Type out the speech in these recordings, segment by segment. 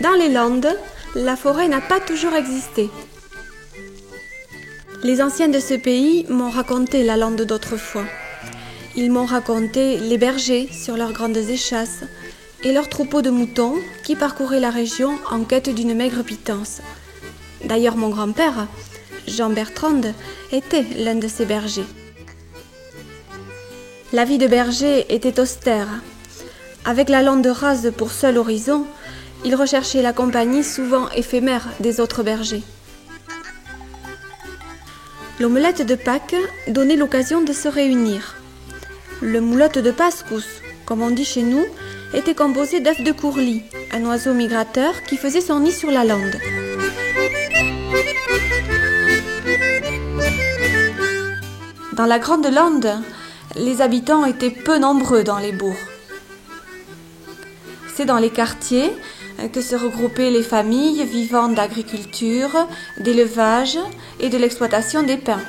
Dans les Landes, la forêt n'a pas toujours existé. Les anciens de ce pays m'ont raconté la Lande d'autrefois. Ils m'ont raconté les bergers sur leurs grandes échasses et leurs troupeaux de moutons qui parcouraient la région en quête d'une maigre pitance. D'ailleurs, mon grand-père, Jean Bertrand, était l'un de ces bergers. La vie de berger était austère. Avec la Lande rase pour seul horizon, il recherchait la compagnie souvent éphémère des autres bergers. L'omelette de Pâques donnait l'occasion de se réunir. Le moulotte de Pascus, comme on dit chez nous, était composé d'œufs de courlis, un oiseau migrateur qui faisait son nid sur la lande. Dans la Grande Lande, les habitants étaient peu nombreux dans les bourgs. C'est dans les quartiers que se regroupaient les familles vivant d'agriculture, d'élevage et de l'exploitation des pins.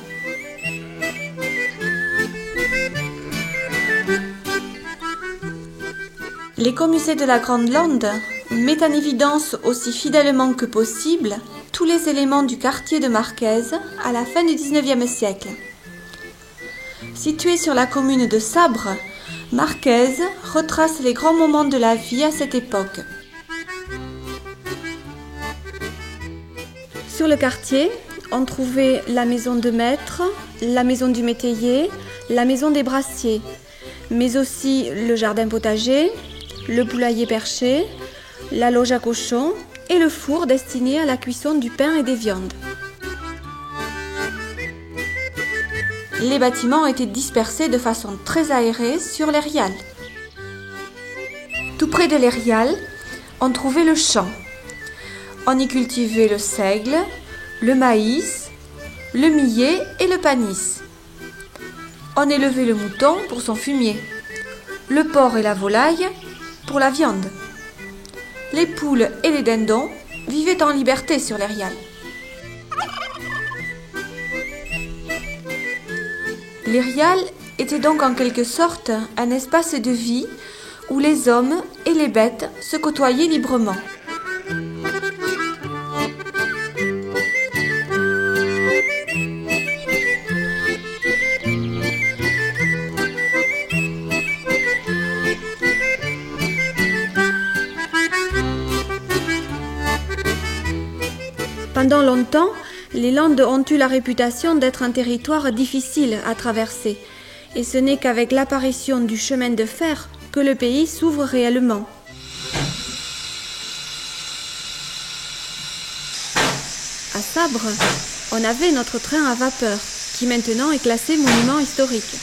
L'écomusée de la Grande Lande met en évidence aussi fidèlement que possible tous les éléments du quartier de Marquèze à la fin du XIXe siècle. Située sur la commune de Sabre, Marquèze retrace les grands moments de la vie à cette époque. Sur le quartier, on trouvait la maison de maître, la maison du métayer, la maison des brassiers, mais aussi le jardin potager, le poulailler perché, la loge à cochons et le four destiné à la cuisson du pain et des viandes. Les bâtiments étaient dispersés de façon très aérée sur l'Erial. Tout près de l'Erial, on trouvait le champ. On y cultivait le seigle, le maïs, le millet et le panis. On élevait le mouton pour son fumier, le porc et la volaille pour la viande. Les poules et les dindons vivaient en liberté sur l'Erial. L'Erial était donc en quelque sorte un espace de vie où les hommes et les bêtes se côtoyaient librement. Pendant longtemps, les Landes ont eu la réputation d'être un territoire difficile à traverser, et ce n'est qu'avec l'apparition du chemin de fer que le pays s'ouvre réellement. À Sabre, on avait notre train à vapeur, qui maintenant est classé monument historique.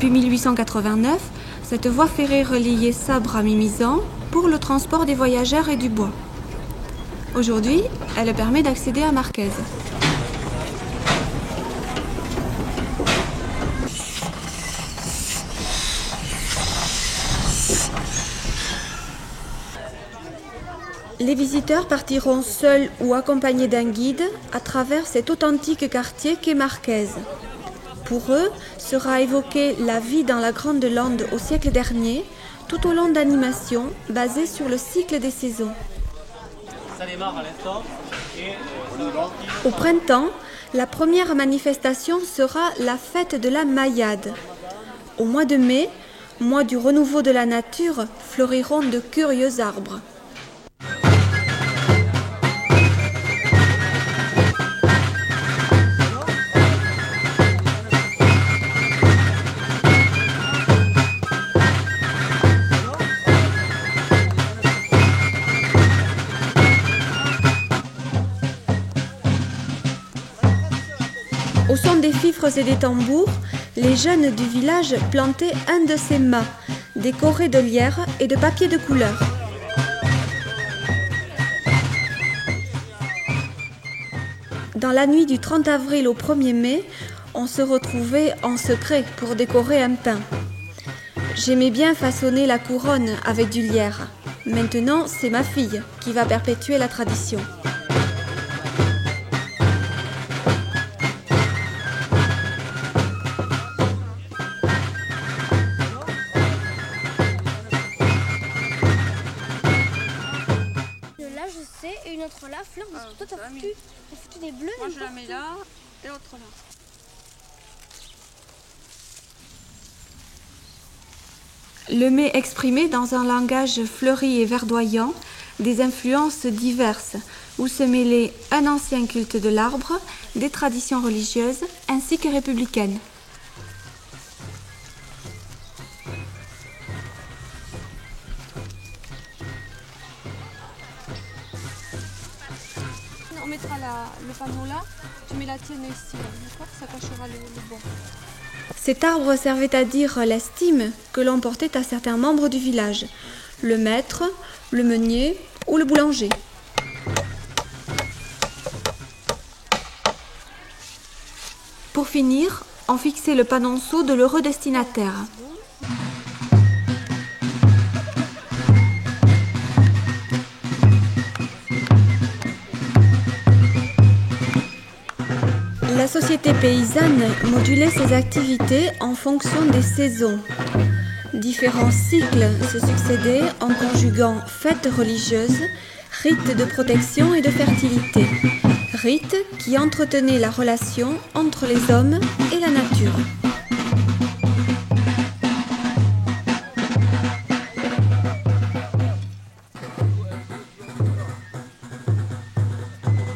Depuis 1889, cette voie ferrée reliait Sabre à Mimizan pour le transport des voyageurs et du bois. Aujourd'hui, elle permet d'accéder à Marquez. Les visiteurs partiront seuls ou accompagnés d'un guide à travers cet authentique quartier qu'est Marquez. Pour eux, sera évoquée la vie dans la Grande Lande au siècle dernier, tout au long d'animations basées sur le cycle des saisons. Au printemps, la première manifestation sera la fête de la Maillade. Au mois de mai, mois du renouveau de la nature, fleuriront de curieux arbres. Au son des fifres et des tambours, les jeunes du village plantaient un de ces mâts, décorés de lierre et de papier de couleur. Dans la nuit du 30 avril au 1er mai, on se retrouvait en secret pour décorer un pin. J'aimais bien façonner la couronne avec du lierre. Maintenant, c'est ma fille qui va perpétuer la tradition. Là, je sais, et une autre là, Fleur, parce que toi, t'as foutu des bleus. Moi, je la mets là, et l'autre là. Le mai exprimait dans un langage fleuri et verdoyant des influences diverses, où se mêlaient un ancien culte de l'arbre, des traditions religieuses ainsi que républicaines. On mettra le panneau là, tu mets la tienne ici, d'accord? Ça cachera le bois. Cet arbre servait à dire l'estime que l'on portait à certains membres du village, le maître, le meunier ou le boulanger. Pour finir, on fixait le panonceau de l'heureux destinataire. La société paysanne modulait ses activités en fonction des saisons. Différents cycles se succédaient en conjuguant fêtes religieuses, rites de protection et de fertilité, rites qui entretenaient la relation entre les hommes et la nature.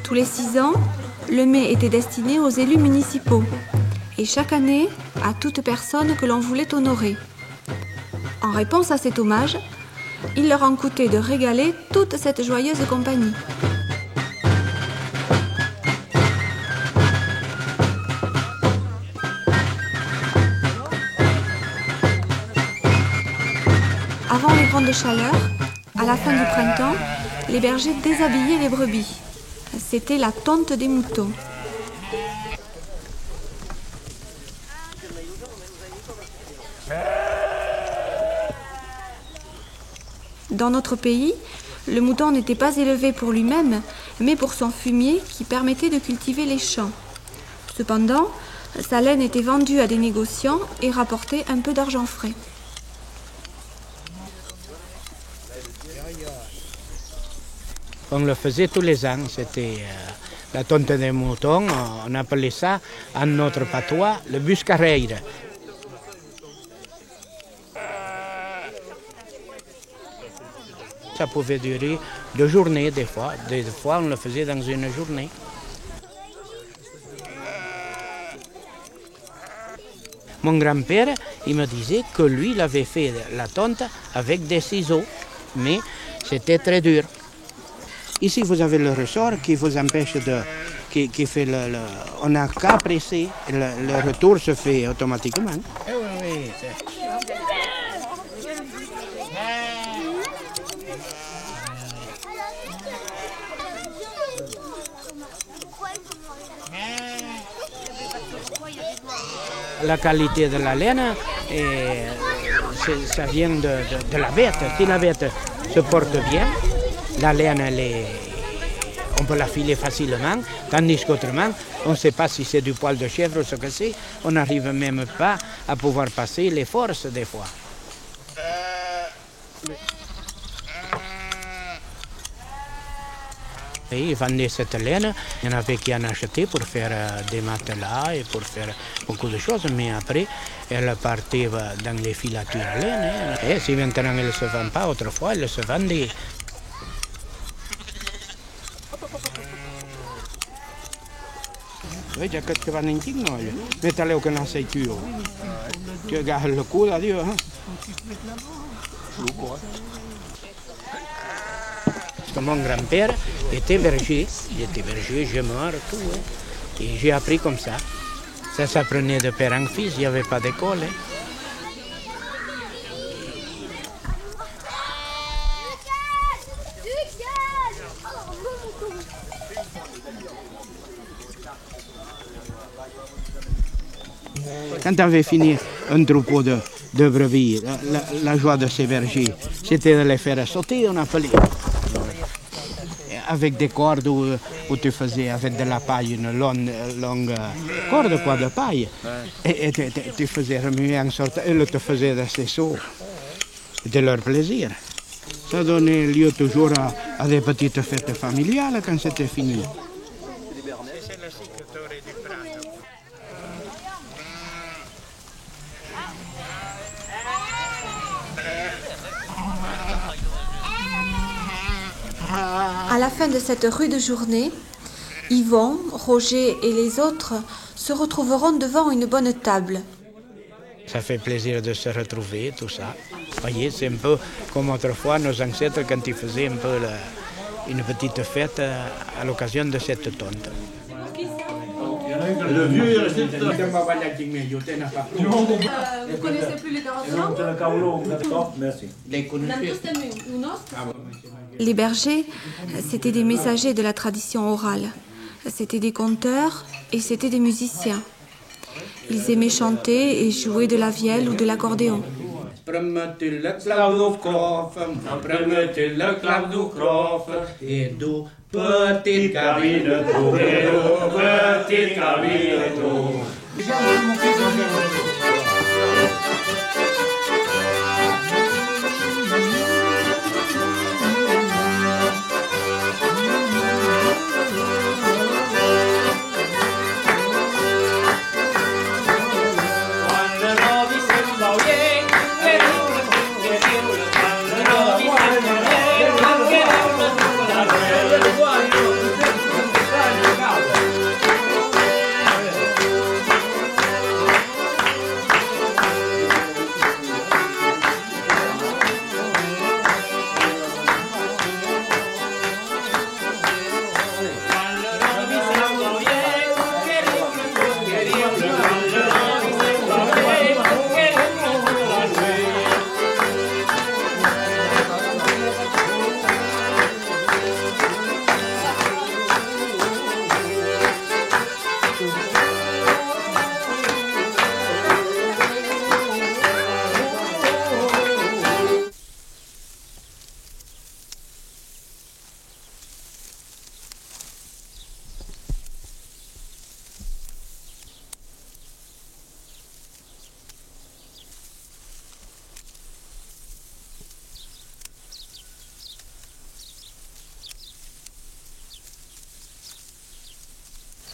Tous les 6 ans, le mai était destiné aux élus municipaux et chaque année à toute personne que l'on voulait honorer. En réponse à cet hommage, il leur en coûtait de régaler toute cette joyeuse compagnie. Avant les grandes chaleurs, à la fin du printemps, les bergers déshabillaient les brebis. C'était la tonte des moutons. Dans notre pays, le mouton n'était pas élevé pour lui-même, mais pour son fumier qui permettait de cultiver les champs. Cependant, sa laine était vendue à des négociants et rapportait un peu d'argent frais. On le faisait tous les ans, c'était la tonte des moutons, on appelait ça en notre patois le buscareire. Ça pouvait durer 2 journées des fois on le faisait dans une journée. Mon grand-père, il me disait que lui, il avait fait la tonte avec des ciseaux, mais c'était très dur. Ici, vous avez le ressort qui vous empêche de... qui fait on n'a qu'à presser, le retour se fait automatiquement. Sí, sí. La qualité de la laine, ça vient de la bête. Si la bête se porte bien, la laine, on peut la filer facilement, tandis qu'autrement, on ne sait pas si c'est du poil de chèvre ou ce que c'est. On n'arrive même pas à pouvoir passer les forces des fois. Et ils vendaient cette laine, il y en avait qui en achetaient pour faire des matelas et pour faire beaucoup de choses, mais après, elle partait dans les filatures à laine. Et si maintenant elle ne se vend pas, autrefois elle se vendait. Weet je, ik heb het een ding nooit. Met alleen ook een acetuur. Je gaat le coup là, Dieu. Mon grand-père était berger, je meurs, tout. Et j'ai appris comme ça. Ça s'apprenait de père en fils, il n'y avait pas d'école. Quand on avait fini un troupeau de brebis, la joie de ces bergers, c'était de les faire sauter, on appelait. Avec des cordes où tu faisais avec de la paille, une longue corde quoi, de paille. Et tu faisais remuer en sorte, elles te faisaient rester sourds, de leur plaisir. Ça donnait lieu toujours à des petites fêtes familiales quand c'était fini. À la fin de cette rude journée, Yvon, Roger et les autres se retrouveront devant une bonne table. Ça fait plaisir de se retrouver, tout ça. Vous voyez, c'est un peu comme autrefois nos ancêtres quand ils faisaient un peu une petite fête à l'occasion de cette tonte. Le vieux est resté Vous connaissez plus les Darasans? Merci. Les bergers, c'était des messagers de la tradition orale. C'était des conteurs et c'était des musiciens. Ils aimaient chanter et jouer de la vielle ou de l'accordéon. Promettez le clave du crof et d'où petite cabine petite cabine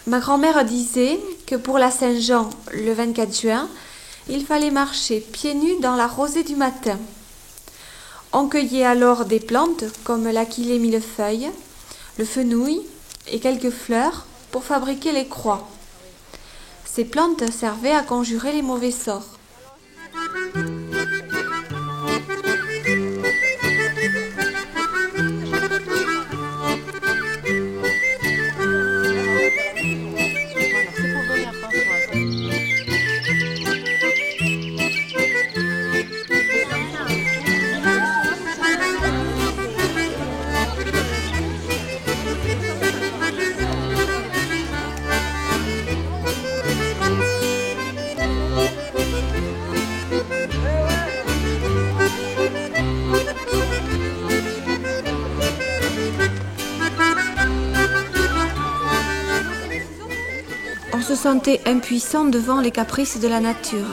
Ma grand-mère disait que pour la Saint-Jean, le 24 juin, il fallait marcher pieds nus dans la rosée du matin. On cueillait alors des plantes comme l'aquilée millefeuille, le fenouil et quelques fleurs pour fabriquer les croix. Ces plantes servaient à conjurer les mauvais sorts. se sentait impuissant devant les caprices de la nature.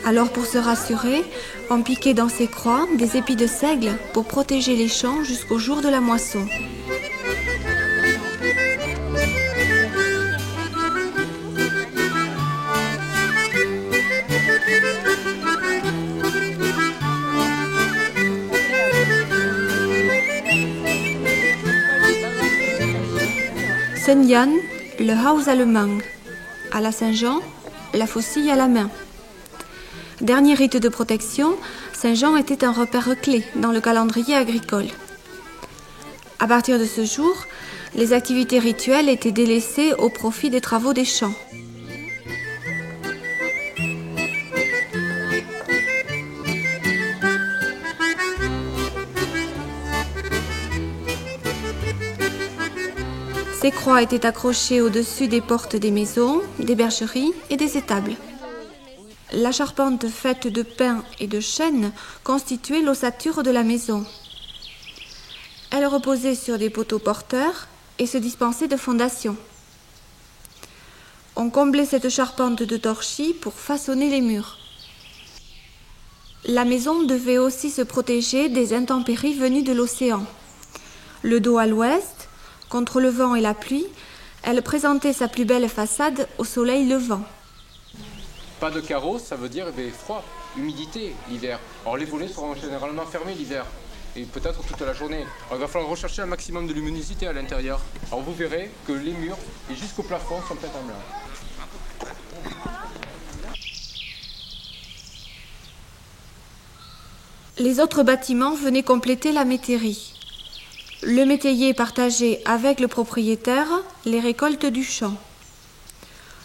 Alors pour se rassurer, on piquait dans ses croix des épis de seigle pour protéger les champs jusqu'au jour de la moisson. Saint-Yann, le Haus allemand. À la Saint-Jean, la faucille à la main. Dernier rite de protection, Saint-Jean était un repère clé dans le calendrier agricole. À partir de ce jour, les activités rituelles étaient délaissées au profit des travaux des champs. Ces croix étaient accrochées au-dessus des portes des maisons, des bergeries et des étables. La charpente faite de pin et de chêne constituait l'ossature de la maison. Elle reposait sur des poteaux porteurs et se dispensait de fondations. On comblait cette charpente de torchis pour façonner les murs. La maison devait aussi se protéger des intempéries venues de l'océan. Le dos à l'ouest, contre le vent et la pluie, elle présentait sa plus belle façade au soleil levant. Pas de carreaux, ça veut dire froid, humidité l'hiver. Or les volets seront généralement fermés l'hiver, et peut-être toute la journée. Alors, il va falloir rechercher un maximum de luminosité à l'intérieur. Alors vous verrez que les murs et jusqu'au plafond sont peints en blanc. Les autres bâtiments venaient compléter la métairie. Le métayer partageait avec le propriétaire les récoltes du champ.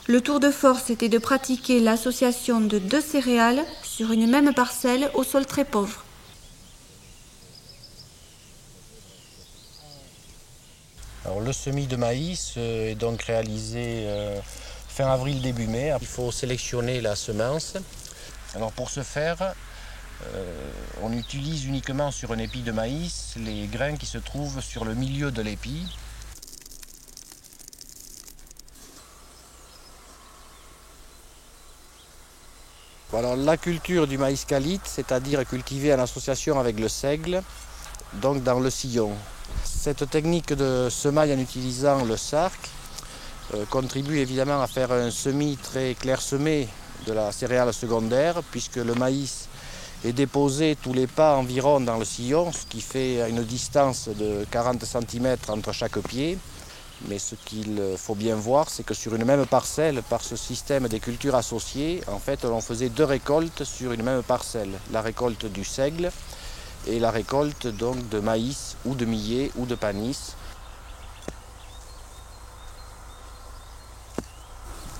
Le tour de force était de pratiquer l'association de 2 céréales sur une même parcelle au sol très pauvre. Alors, le semis de maïs est donc réalisé fin avril, début mai. Il faut sélectionner la semence. Alors, pour ce faire, on utilise uniquement sur un épi de maïs les grains qui se trouvent sur le milieu de l'épi. Alors, la culture du maïs calite, c'est-à-dire cultivé en association avec le seigle, donc dans le sillon. Cette technique de semaille en utilisant le sarc contribue évidemment à faire un semis très clairsemé de la céréale secondaire, puisque le maïs est déposé tous les pas environ dans le sillon, ce qui fait une distance de 40 cm entre chaque pied. Mais ce qu'il faut bien voir, c'est que sur une même parcelle, par ce système des cultures associées, en fait, on faisait 2 récoltes sur une même parcelle. La récolte du seigle et la récolte donc de maïs ou de millet ou de panis.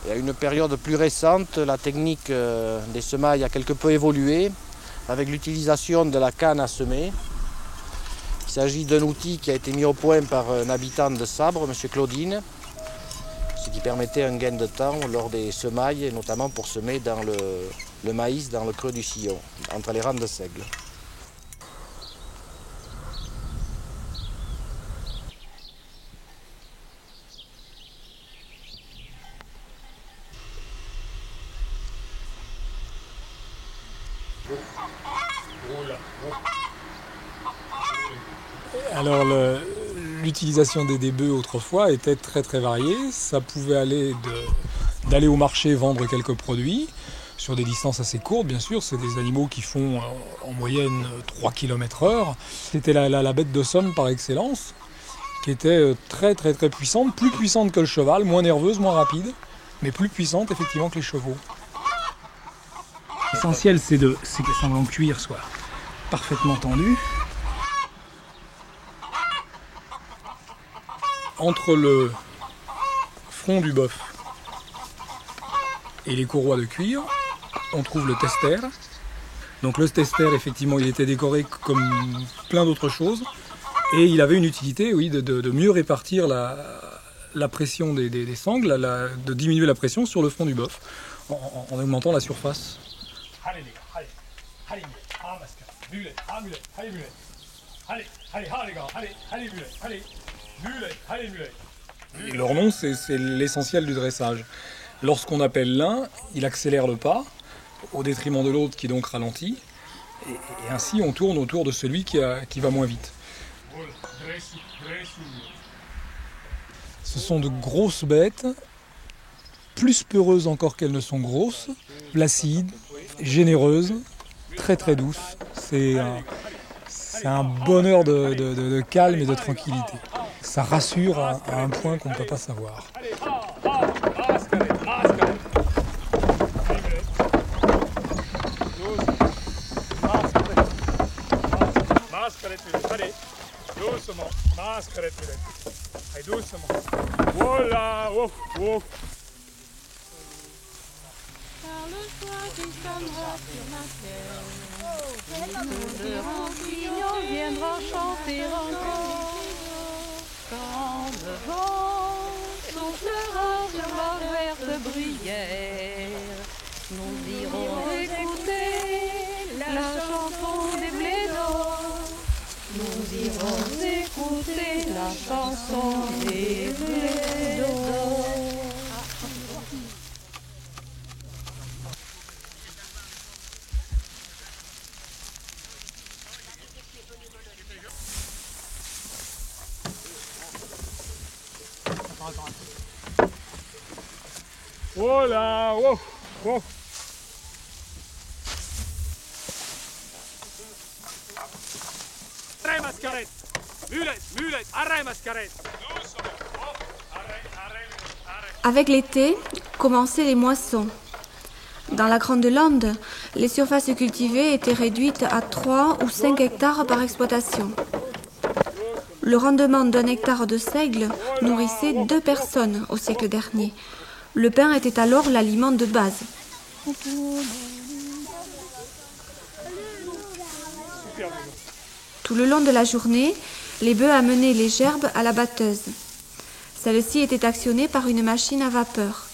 Et à une période plus récente, la technique des semailles a quelque peu évolué avec l'utilisation de la canne à semer. Il s'agit d'un outil qui a été mis au point par un habitant de Sabre, M. Claudine, ce qui permettait un gain de temps lors des semailles, et notamment pour semer dans le maïs dans le creux du sillon, entre les rangs de seigle. Alors l'utilisation des bœufs autrefois était très très variée. Ça pouvait aller d'aller au marché vendre quelques produits sur des distances assez courtes, bien sûr. C'est des animaux qui font en moyenne 3 km/h. C'était la bête de somme par excellence, qui était très très très puissante, plus puissante que le cheval, moins nerveuse, moins rapide, mais plus puissante effectivement que les chevaux. L'essentiel c'est que son blanc de cuir soit parfaitement tendu. Entre le front du bœuf et les courroies de cuir, on trouve le tester. Donc le tester, effectivement, il était décoré comme plein d'autres choses. Et il avait une utilité, oui, de mieux répartir la pression des sangles, de diminuer la pression sur le front du bœuf, en augmentant la surface. Allez les gars, allez, mulet, allez mulet, allez les gars, allez mulet, allez. Mulet, allez mulet. Et leur nom, c'est l'essentiel du dressage. Lorsqu'on appelle l'un, il accélère le pas, au détriment de l'autre qui donc ralentit. Et ainsi, on tourne autour de celui qui va moins vite. Ce sont de grosses bêtes, plus peureuses encore qu'elles ne sont grosses, placides, généreuses, très très douces. C'est un bonheur de calme et de tranquillité. Ça rassure à un point qu'on ne peut pas savoir. Doucement, masquerette, allez, doucement. Voilà, ouf, ouf. Par le soir qui sonnera sur ma terre, le rampillon viendra chanter encore. Quand le vent soufflera sur la verte bruyère, nous irons écouter la chanson des blédards. Nous irons écouter la chanson des blédards. Voilà, ouf, ouf. Arrête, mascarette. Mulette, arrête, mascarette. Avec l'été, commençaient les moissons. Dans la Grande Lande, les surfaces cultivées étaient réduites à 3 ou 5 hectares par exploitation. Le rendement d'un hectare de seigle nourrissait 2 personnes au siècle dernier. Le pain était alors l'aliment de base. Tout le long de la journée, les bœufs amenaient les gerbes à la batteuse. Celle-ci était actionnée par une machine à vapeur.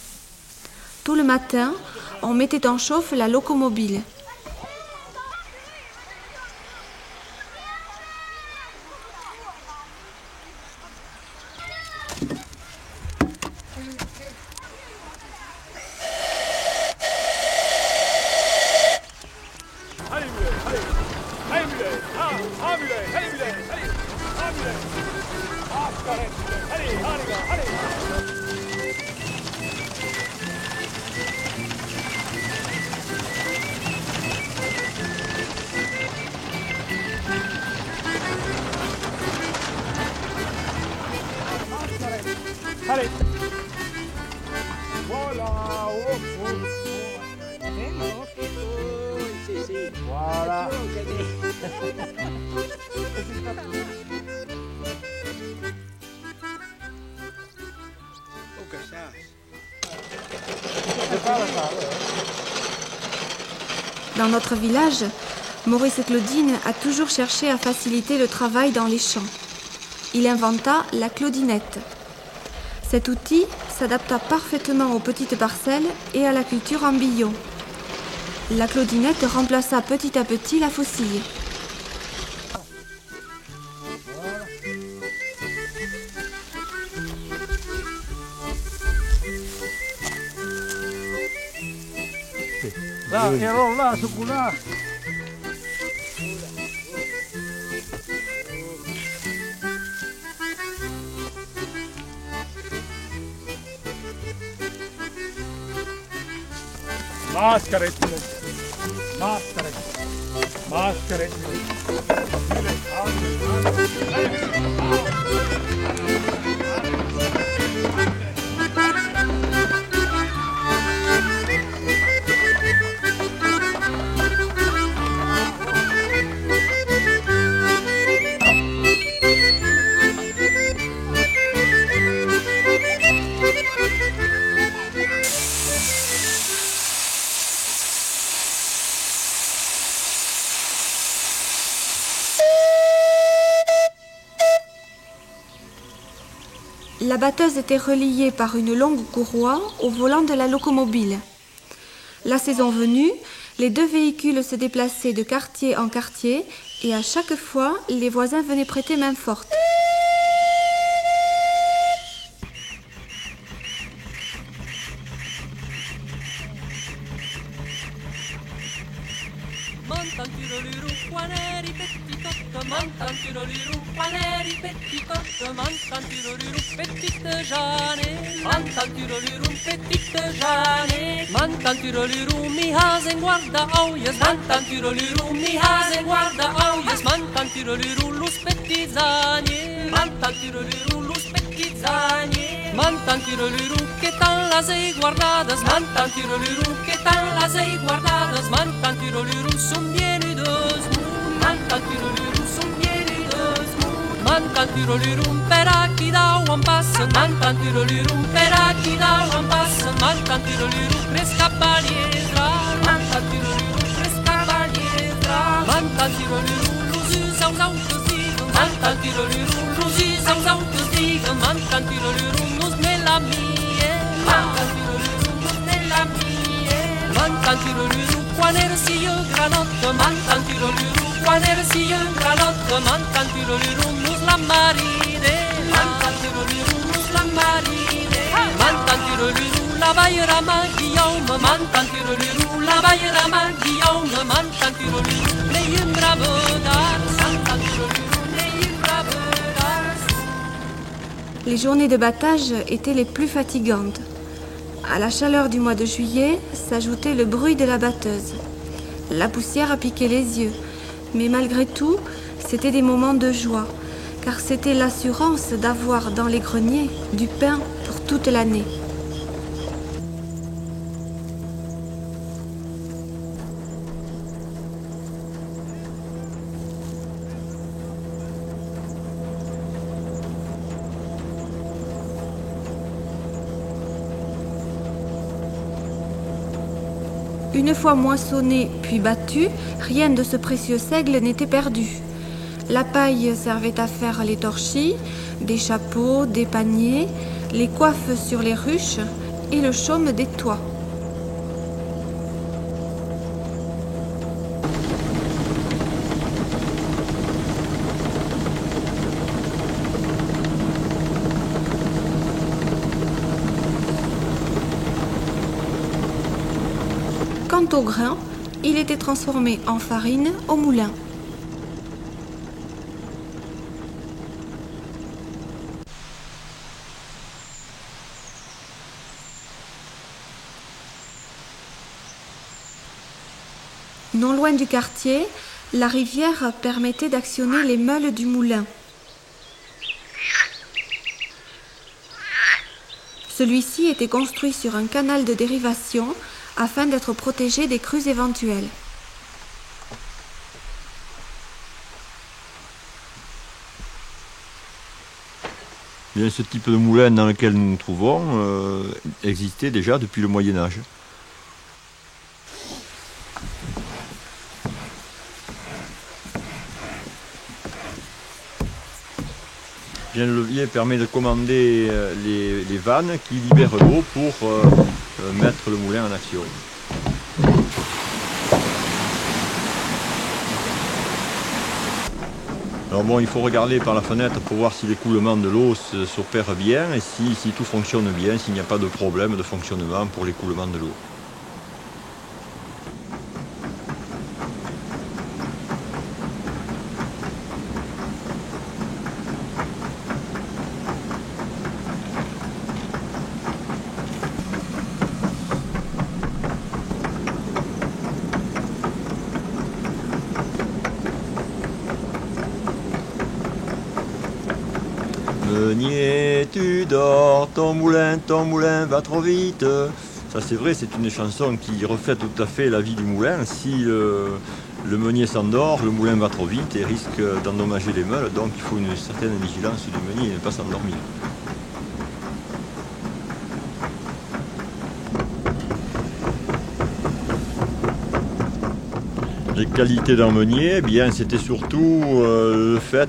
Tout le matin, on mettait en chauffe la locomobile. Allez. Voilà, ouf, ouf. Voilà. Dans notre village, Maurice Claudine a toujours cherché à faciliter le travail dans les champs. Il inventa la claudinette. Cet outil s'adapta parfaitement aux petites parcelles et à la culture en billot. La claudinette remplaça petit à petit la faucille. Là, et alors là, ce coup-là. Mascarette. La batteuse était reliée par une longue courroie au volant de la locomobile. La saison venue, les 2 véhicules se déplaçaient de quartier en quartier et à chaque fois, les voisins venaient prêter main forte. mantantiroliru, quaneri petitotte, mantantiroliru, quaneri petitotte, mantantiroliru, petite Jeanne, mantantiroliru, petite Jeanne, mantantiroliru, mi hasen guarda auies, mantantiroliru, mi hasen guarda auies, mantantiroliru, lus petizanie, mantantiroliru, lus petizanie, mantantiroliru, che tal las ei guardadas, mantantiroliru, che tal las ei guardadas, mantantiroliru, sun bienidos, mantantiroliru, sun bienidos, mantantiroliru, per aquí dauan passen, mantantiroliru, per aquí dauan passen, mantantiroliru, cresca baliesra, mantantiroliru, cresca baliesra, mantantiroliru, lusus aos autos digam, mantantiroliru, lusus aos autos digam, mantantiroliru, nos nella mie, mantantiroliru, nos nella mie, mantantiroliru, quan era si io granotte, mantantiroliru, quan era si io granotte, mantantiroliru, nos la maride, mantantiroliru, nos la maride, mantantiroliru, la baillera ma Guillaume, mantantiroliru, la baillera ma Guillaume, mantantiroliru, lei un bravo d'ars, mantantiroliru, lei un bravo d'ars. Les journées de battage étaient les plus fatigantes. À la chaleur du mois de juillet s'ajoutait le bruit de la batteuse. La poussière a piqué les yeux, mais malgré tout, c'était des moments de joie, car c'était l'assurance d'avoir dans les greniers du pain pour toute l'année. Une fois moissonné puis battu, rien de ce précieux seigle n'était perdu. La paille servait à faire les torchis, des chapeaux, des paniers, les coiffes sur les ruches et le chaume des toits. Quant au grain, il était transformé en farine au moulin. Non loin du quartier, la rivière permettait d'actionner les meules du moulin. Celui-ci était construit sur un canal de dérivation afin d'être protégé des crues éventuelles. Bien, ce type de moulin dans lequel nous nous trouvons existait déjà depuis le Moyen-Âge. Le levier permet de commander les vannes qui libèrent l'eau pour mettre le moulin en action. Alors bon, il faut regarder par la fenêtre pour voir si l'écoulement de l'eau s'opère bien et si tout fonctionne bien, s'il n'y a pas de problème de fonctionnement pour l'écoulement de l'eau. Meunier, tu dors, ton moulin va trop vite. Ça c'est vrai, c'est une chanson qui reflète tout à fait la vie du moulin. Si le meunier s'endort, le moulin va trop vite et risque d'endommager les meules. Donc il faut une certaine vigilance du meunier et ne pas s'endormir. Les qualités d'un meunier, eh bien, c'était surtout le fait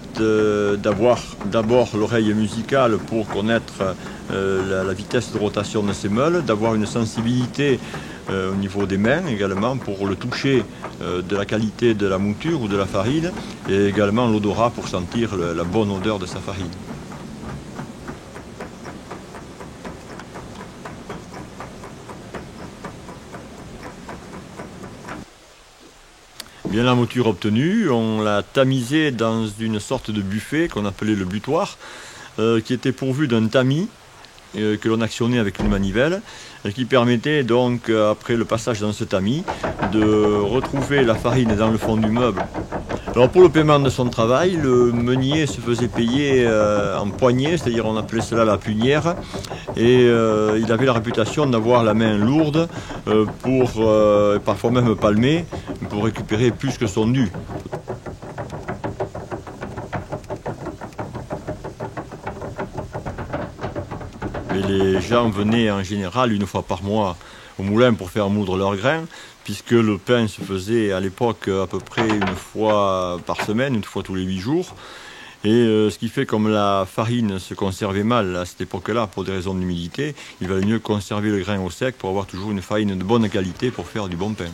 d'avoir d'abord l'oreille musicale pour connaître la vitesse de rotation de ses meules, d'avoir une sensibilité au niveau des mains également pour le toucher de la qualité de la mouture ou de la farine et également l'odorat pour sentir la bonne odeur de sa farine. Bien, la mouture obtenue, on l'a tamisée dans une sorte de buffet qu'on appelait le butoir, qui était pourvu d'un tamis que l'on actionnait avec une manivelle, qui permettait donc, après le passage dans ce tamis, de retrouver la farine dans le fond du meuble. Alors pour le paiement de son travail, le meunier se faisait payer en poignée, c'est-à-dire on appelait cela la punière, et il avait la réputation d'avoir la main lourde pour parfois même palmer, pour récupérer plus que son dû. Et les gens venaient en général une fois par mois au moulin pour faire moudre leurs grains, puisque le pain se faisait à l'époque à peu près une fois par semaine, une fois tous les 8 jours. Et ce qui fait, comme la farine se conservait mal à cette époque-là pour des raisons d'humidité, il valait mieux conserver le grain au sec pour avoir toujours une farine de bonne qualité pour faire du bon pain.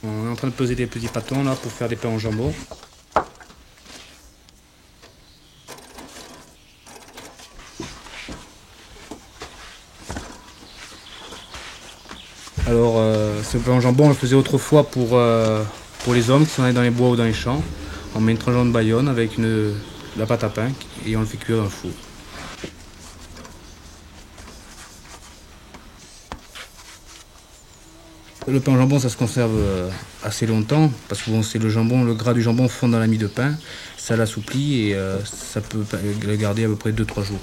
On est en train de peser des petits pâtons là pour faire des pains au jambon. Alors ce pain au jambon on le faisait autrefois pour les hommes qui sont allés dans les bois ou dans les champs. On met une tranche de bayonne avec de la pâte à pain et on le fait cuire dans le four. Le pain au jambon, ça se conserve assez longtemps parce que bon, c'est le jambon, le gras du jambon fond dans la mie de pain, ça l'assouplit et ça peut le garder à peu près 2-3 jours.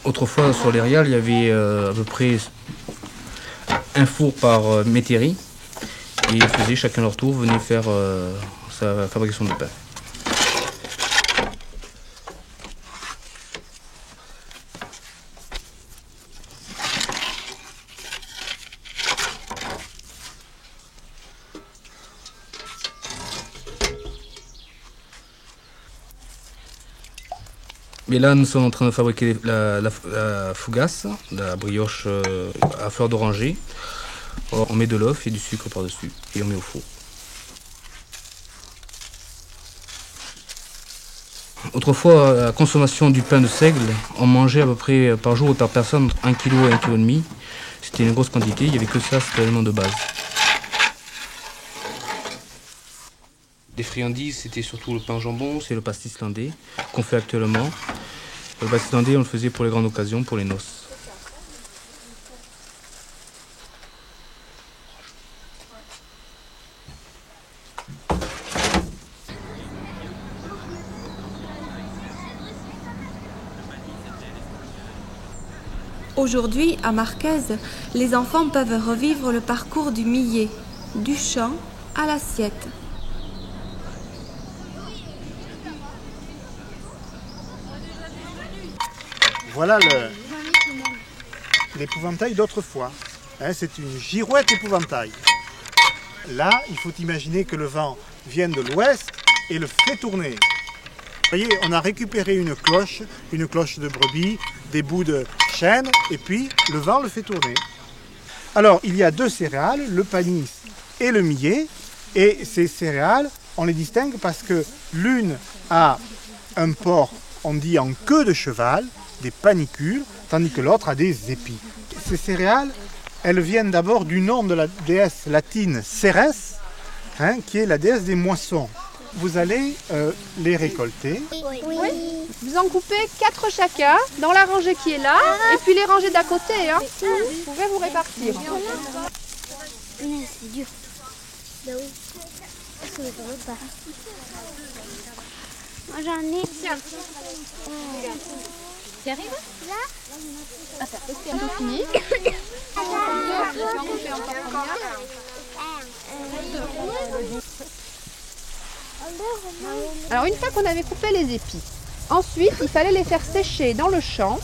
Autrefois, sur les rials, il y avait à peu près un four par métairie et ils faisaient chacun leur tour, venaient faire sa fabrication de pain. Mais là, nous sommes en train de fabriquer la fougasse, la brioche à fleur d'oranger. On met de l'œuf et du sucre par-dessus et on met au four. Autrefois, la consommation du pain de seigle, on mangeait à peu près par jour ou par personne entre 1 kg et 1,5 kg. C'était une grosse quantité, il n'y avait que ça, c'était l'élément de base. Des friandises, c'était surtout le pain au jambon, c'est le pastis landais qu'on fait actuellement. Le pastis landais, on le faisait pour les grandes occasions, pour les noces. Aujourd'hui, à Marquez, les enfants peuvent revivre le parcours du millet, du champ à l'assiette. Voilà l'épouvantail d'autrefois. C'est une girouette épouvantail. Là, il faut imaginer que le vent vient de l'ouest et le fait tourner. Vous voyez, on a récupéré une cloche de brebis, des bouts de chêne, et puis le vent le fait tourner. Alors, il y a 2 céréales, le panis et le millet, et ces céréales, on les distingue parce que l'une a un port, on dit en queue de cheval, des panicules, tandis que l'autre a des épis. Ces céréales, elles viennent d'abord du nom de la déesse latine Cérès, qui est la déesse des moissons. Vous allez les récolter. Oui. Vous en coupez 4 chacun dans la rangée qui est là, et puis les rangées d'à côté. Vous pouvez vous répartir. C'est dur. Bah oui. Ça ne veut pas. Moi j'en ai. Tiens. Tu arrives? Là. C'est bientôt fini. Alors une fois qu'on avait coupé les épis, ensuite il fallait les faire sécher dans le champ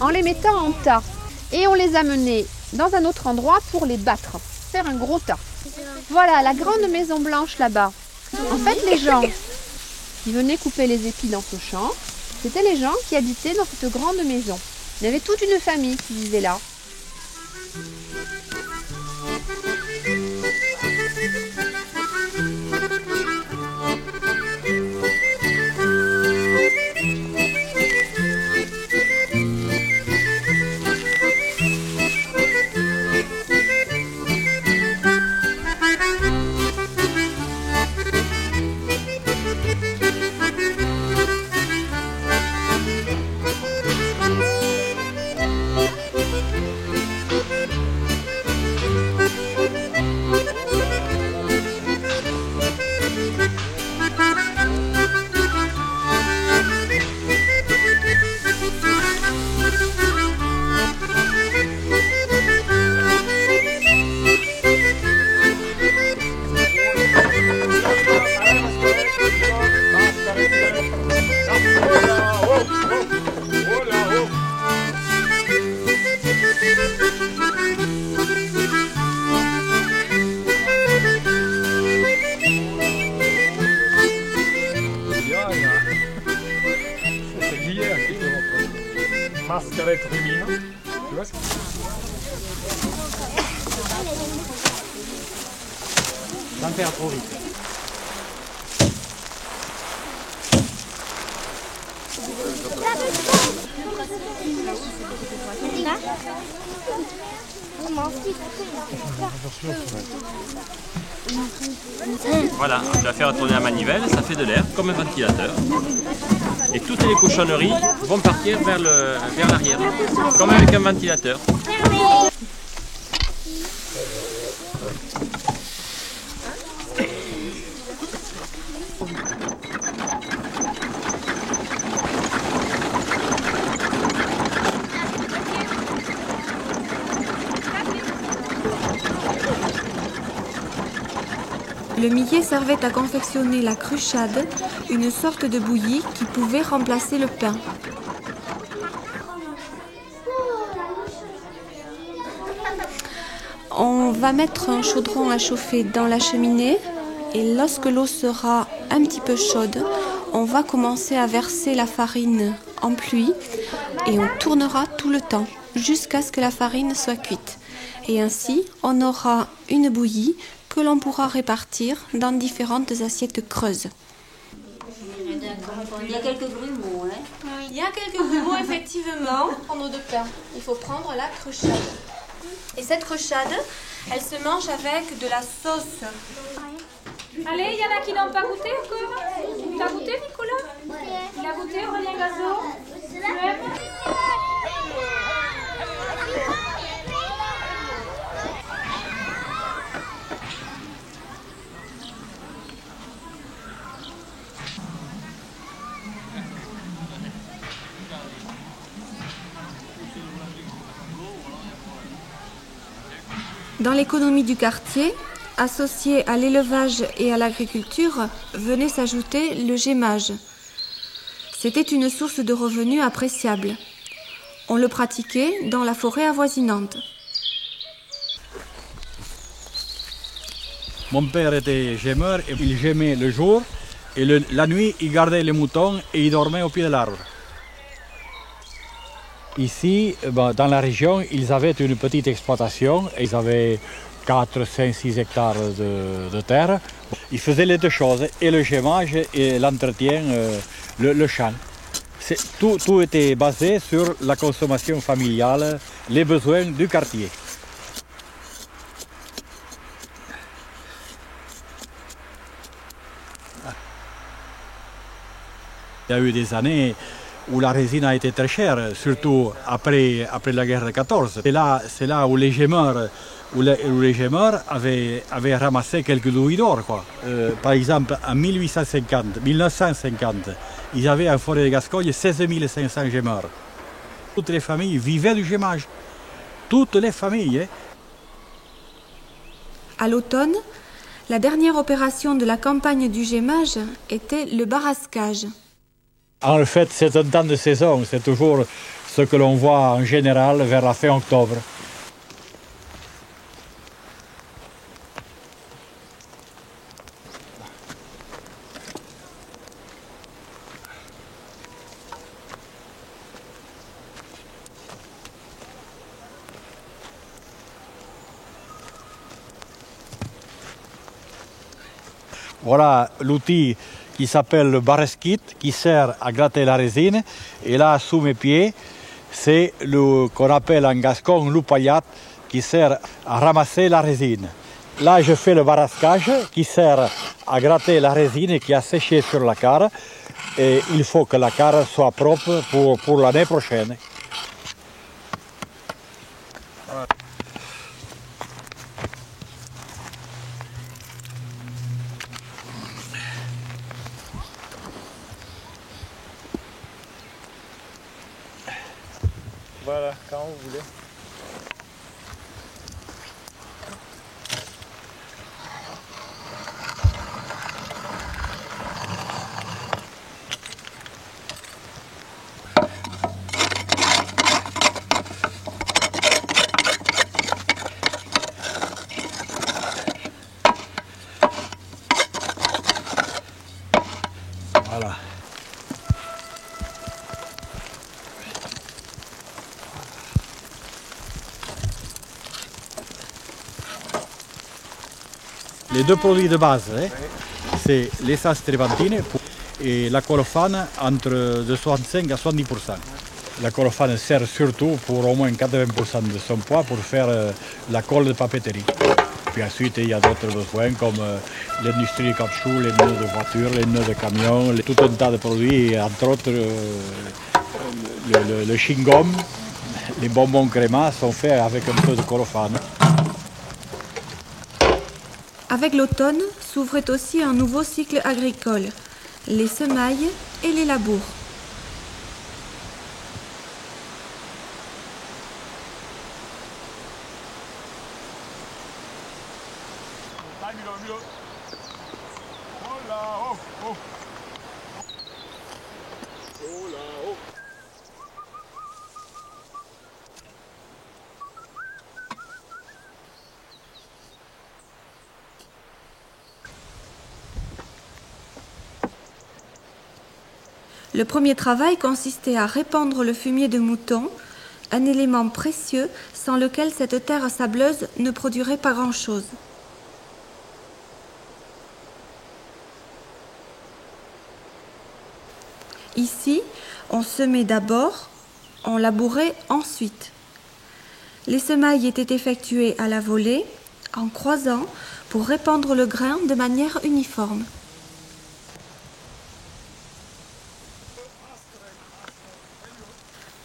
en les mettant en tas. Et on les amenait dans un autre endroit pour les battre, faire un gros tas. Voilà la grande maison blanche là-bas. En fait les gens qui venaient couper les épis dans ce champ, c'était les gens qui habitaient dans cette grande maison. Il y avait toute une famille qui vivait là. Mascarette rumine. Tu vois ce que... Ça me fait trop vite. Voilà, tu vas faire tourner la manivelle, ça fait de l'air comme un ventilateur. Et toutes les cochonneries vont partir vers l'arrière, comme avec un ventilateur. Le millet servait à confectionner la cruchade, une sorte de bouillie qui pouvait remplacer le pain. On va mettre un chaudron à chauffer dans la cheminée et lorsque l'eau sera un petit peu chaude, on va commencer à verser la farine en pluie et on tournera tout le temps jusqu'à ce que la farine soit cuite. Et ainsi, on aura une bouillie que l'on pourra répartir dans différentes assiettes creuses. Il y a quelques grumeaux, hein? Il y a quelques grumeaux, effectivement. Prendre de pain. Il faut prendre la cruchade. Et cette cruchade, elle se mange avec de la sauce. Allez, il y en a qui n'ont pas goûté encore? Tu as goûté, Nicolas? Il a goûté, Aurélien Gazot? Tu aimes? Dans l'économie du quartier, associée à l'élevage et à l'agriculture, venait s'ajouter le gémage. C'était une source de revenus appréciable. On le pratiquait dans la forêt avoisinante. Mon père était gémeur et il gémait le jour et la nuit il gardait les moutons et il dormait au pied de l'arbre. Ici, dans la région, ils avaient une petite exploitation. Ils avaient 4, 5, 6 hectares de terre. Ils faisaient les deux choses, et le gémage et l'entretien, le champ. Tout était basé sur la consommation familiale, les besoins du quartier. Il y a eu des années où la résine a été très chère, surtout après la guerre de 14. C'est là où les gémeurs, avaient ramassé quelques louis d'or. Par exemple, en 1950, ils avaient en forêt de Gascogne 16 500 gémeurs. Toutes les familles vivaient du gémage. Toutes les familles. Hein. À l'automne, la dernière opération de la campagne du gémage était le barrascage. En fait, c'est un temps de saison. C'est toujours ce que l'on voit en général vers la fin octobre. Voilà l'outil qui s'appelle le barreskit, qui sert à gratter la résine. Et là, sous mes pieds, c'est ce qu'on appelle en gascon l'upayat, qui sert à ramasser la résine. Là, je fais le barrascage, qui sert à gratter la résine qui a séché sur la carre. Et il faut que la carre soit propre pour l'année prochaine. Voilà, quand vous voulez. Voilà. Les deux produits de base, hein, c'est l'essence térébenthine et la colophane entre de 65 à 70%. La colophane sert surtout pour au moins 80% de son poids pour faire la colle de papeterie. Puis ensuite, il y a d'autres besoins comme l'industrie du caoutchouc, les nœuds de voiture, les nœuds de camion, tout un tas de produits, et entre autres le chewing-gum, les bonbons créma sont faits avec un peu de colophane. Avec l'automne s'ouvrait aussi un nouveau cycle agricole, les semailles et les labours. Le premier travail consistait à répandre le fumier de mouton, un élément précieux sans lequel cette terre sableuse ne produirait pas grand-chose. Ici, on semait d'abord, on labourait ensuite. Les semailles étaient effectuées à la volée, en croisant, pour répandre le grain de manière uniforme.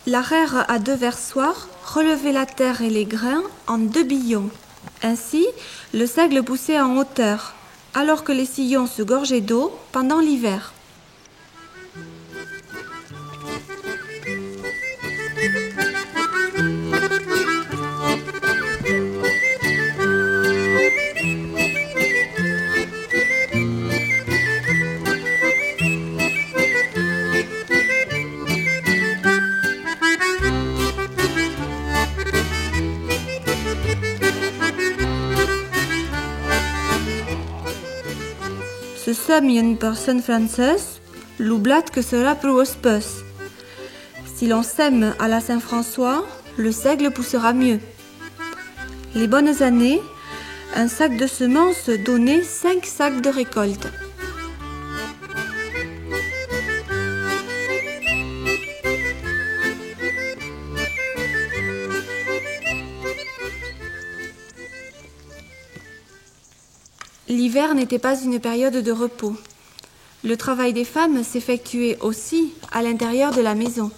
L'arère à deux versoirs relevait la terre et les grains en deux billons. Ainsi, le seigle poussait en hauteur, alors que les sillons se gorgeaient d'eau pendant l'hiver. Ce somme une personne française, l'oublat que cela pour espèce. Si l'on sème à la Saint-François, le seigle poussera mieux. Les bonnes années, un sac de semences donnait 5 sacs de récolte. L'hiver n'était pas une période de repos. Le travail des femmes s'effectuait aussi à l'intérieur de la maison.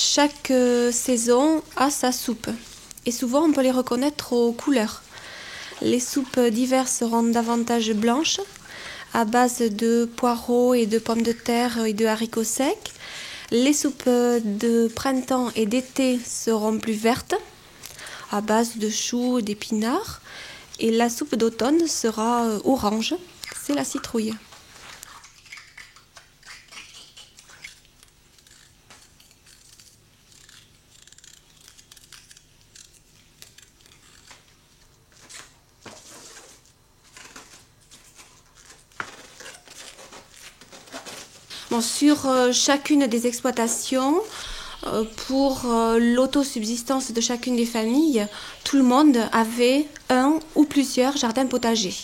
Chaque saison a sa soupe et souvent on peut les reconnaître aux couleurs. Les soupes d'hiver seront davantage blanches, à base de poireaux et de pommes de terre et de haricots secs. Les soupes de printemps et d'été seront plus vertes, à base de choux et d'épinards. Et la soupe d'automne sera orange, c'est la citrouille. Bon, sur chacune des exploitations, pour l'autosubsistance de chacune des familles, tout le monde avait un ou plusieurs jardins potagers.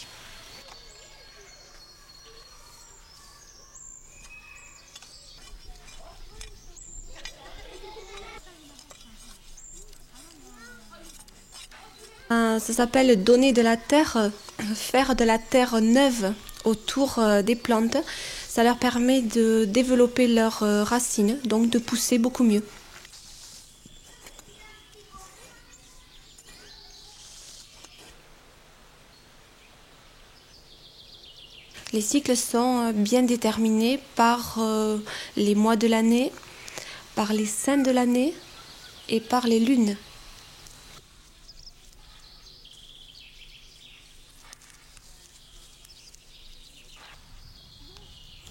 Ça s'appelle donner de la terre, faire de la terre neuve autour des plantes. Ça leur permet de développer leurs racines, donc de pousser beaucoup mieux. Les cycles sont bien déterminés par les mois de l'année, par les saints de l'année et par les lunes.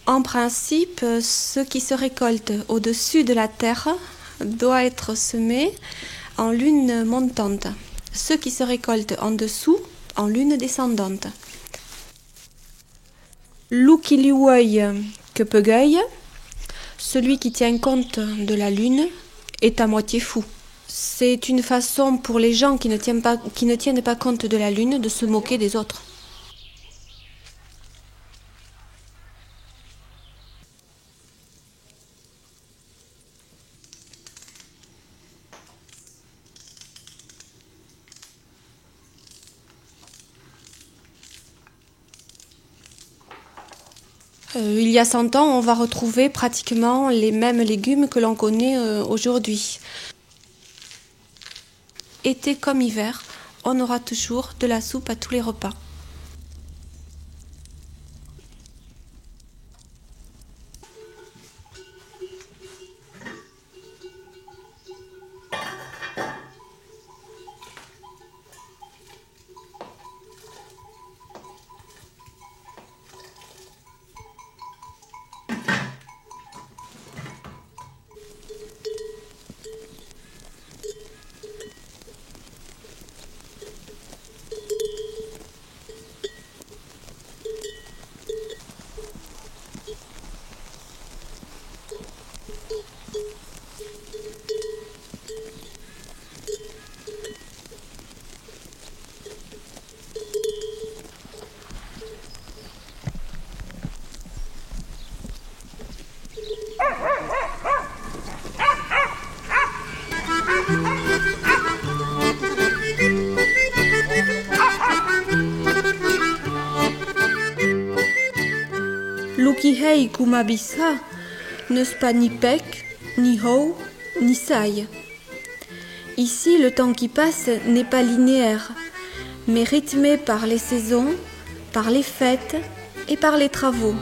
En principe, ce qui se récolte au-dessus de la terre doit être semé en lune montante. Ce qui se récolte en dessous, en lune descendante. Loup qui lui ouïe que pegueille, celui qui tient compte de la lune est à moitié fou. C'est une façon pour les gens qui ne tiennent pas compte de la lune de se moquer des autres. Il y a 100 ans, on va retrouver pratiquement les mêmes légumes que l'on connaît aujourd'hui. Été comme hiver, on aura toujours de la soupe à tous les repas. Lukihei kumabisa ne pas ni pec, ni hou, ni saille. Ici, le temps qui passe n'est pas linéaire, mais rythmé par les saisons, par les fêtes et par les travaux.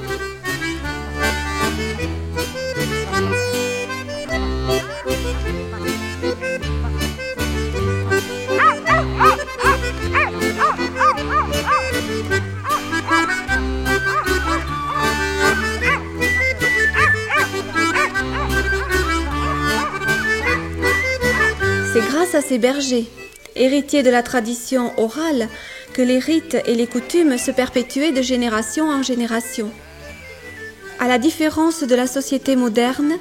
C'est grâce à ces bergers, héritiers de la tradition orale, que les rites et les coutumes se perpétuaient de génération en génération. À la différence de la société moderne,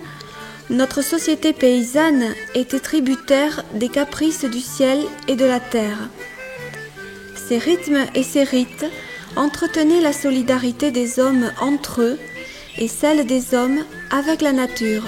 notre société paysanne était tributaire des caprices du ciel et de la terre. Ces rythmes et ces rites entretenaient la solidarité des hommes entre eux et celle des hommes avec la nature.